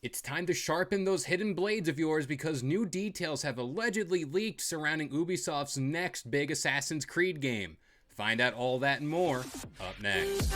It's time to sharpen those hidden blades of yours because new details have allegedly leaked surrounding Ubisoft's next big Assassin's Creed game. Find out all that and more up next.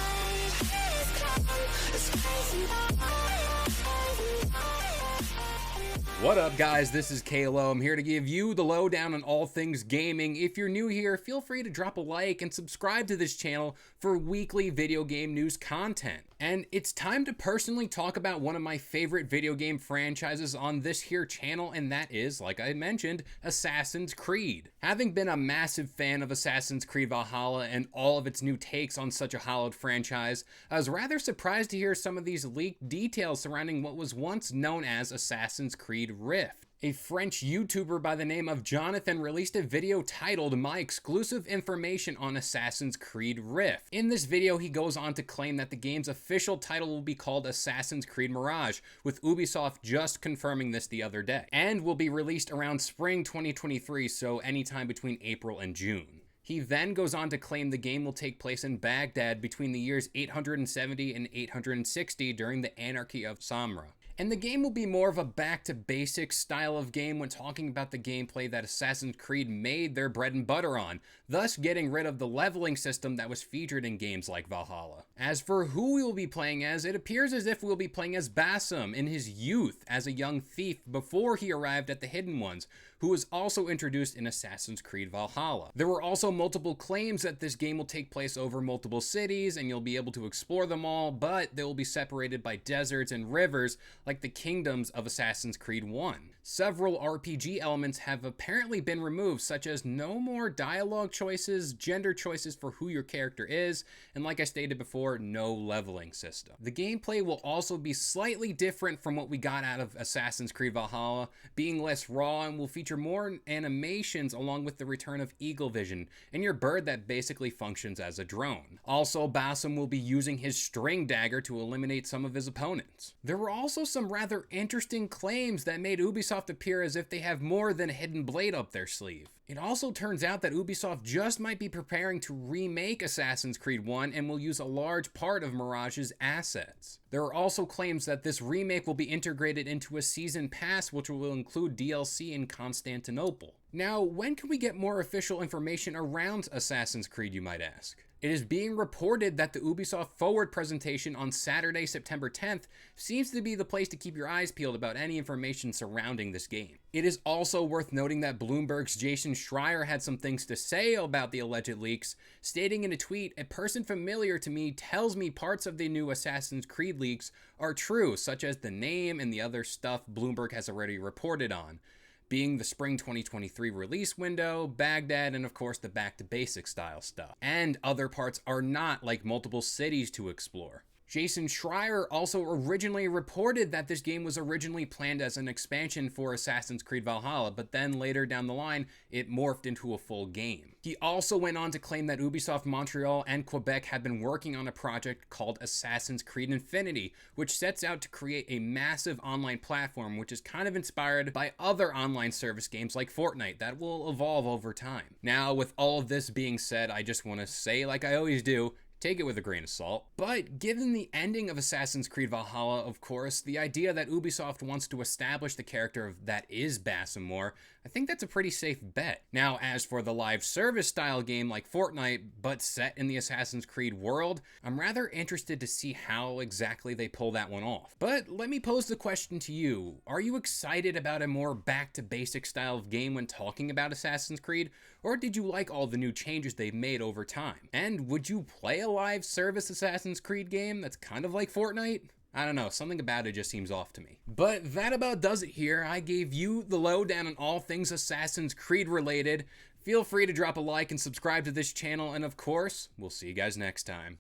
What up guys, this is Kalo. I'm here to give you the lowdown on all things gaming. If you're new here, feel free to drop a like and subscribe to this channel for weekly video game news content. And it's time to personally talk about one of my favorite video game franchises on this here channel, and that is, like I mentioned, Assassin's Creed. Having been a massive fan of Assassin's Creed Valhalla and all of its new takes on such a hallowed franchise, I was rather surprised to hear some of these leaked details surrounding what was once known as Assassin's Creed Rift. A French YouTuber by the name of Jonathan released a video titled My Exclusive Information on Assassin's Creed Rift. In this video, he goes on to claim that the game's official title will be called Assassin's Creed Mirage, with Ubisoft just confirming this the other day, and will be released around spring 2023, so anytime between April and June. He then goes on to claim the game will take place in Baghdad between the years 870 and 860 during the Anarchy of Samra. And the game will be more of a back-to-basics style of game when talking about the gameplay that Assassin's Creed made their bread and butter on, thus getting rid of the leveling system that was featured in games like Valhalla. As for who we will be playing as, it appears as if we'll be playing as Basim in his youth as a young thief before he arrived at the Hidden Ones, who was also introduced in Assassin's Creed Valhalla. There were also multiple claims that this game will take place over multiple cities and you'll be able to explore them all, but they will be separated by deserts and rivers like the kingdoms of Assassin's Creed 1. Several RPG elements have apparently been removed, such as no more dialogue choices, gender choices for who your character is, and like I stated before, no leveling system. The gameplay will also be slightly different from what we got out of Assassin's Creed Valhalla, being less raw, and will feature more animations along with the return of Eagle Vision, and your bird that basically functions as a drone. Also, Basim will be using his string dagger to eliminate some of his opponents. There were also some rather interesting claims that made Ubisoft appear as if they have more than a hidden blade up their sleeve. It also turns out that Ubisoft just might be preparing to remake Assassin's Creed 1 and will use a large part of Mirage's assets. There are also claims that this remake will be integrated into a season pass which will include DLC in Constantinople. Now, when can we get more official information around Assassin's Creed, you might ask? It is being reported that the Ubisoft Forward presentation on Saturday, September 10th seems to be the place to keep your eyes peeled about any information surrounding this game. It is also worth noting that Bloomberg's Jason Schreier had some things to say about the alleged leaks, stating in a tweet, "A person familiar to me tells me parts of the new Assassin's Creed leaks are true, such as the name and the other stuff Bloomberg has already reported on, being the spring 2023 release window, Baghdad, and of course the back-to-basics style stuff. And other parts are not, like multiple cities to explore." Jason Schreier also originally reported that this game was originally planned as an expansion for Assassin's Creed Valhalla, but then later down the line, it morphed into a full game. He also went on to claim that Ubisoft Montreal and Quebec had been working on a project called Assassin's Creed Infinity, which sets out to create a massive online platform which is kind of inspired by other online service games like Fortnite that will evolve over time. Now, with all of this being said, I just want to say, like I always do, take it with a grain of salt. But given the ending of Assassin's Creed Valhalla, of course, the idea that Ubisoft wants to establish the character that is Basim more, I think that's a pretty safe bet. Now, as for the live service style game like Fortnite, but set in the Assassin's Creed world, I'm rather interested to see how exactly they pull that one off. But let me pose the question to you. Are you excited about a more back-to-basic style of game when talking about Assassin's Creed? Or did you like all the new changes they've made over time? And would you play a live service Assassin's Creed game that's kind of like Fortnite? I don't know, something about it just seems off to me. But that about does it here. I gave you the lowdown on all things Assassin's Creed related. Feel free to drop a like and subscribe to this channel, and of course, we'll see you guys next time.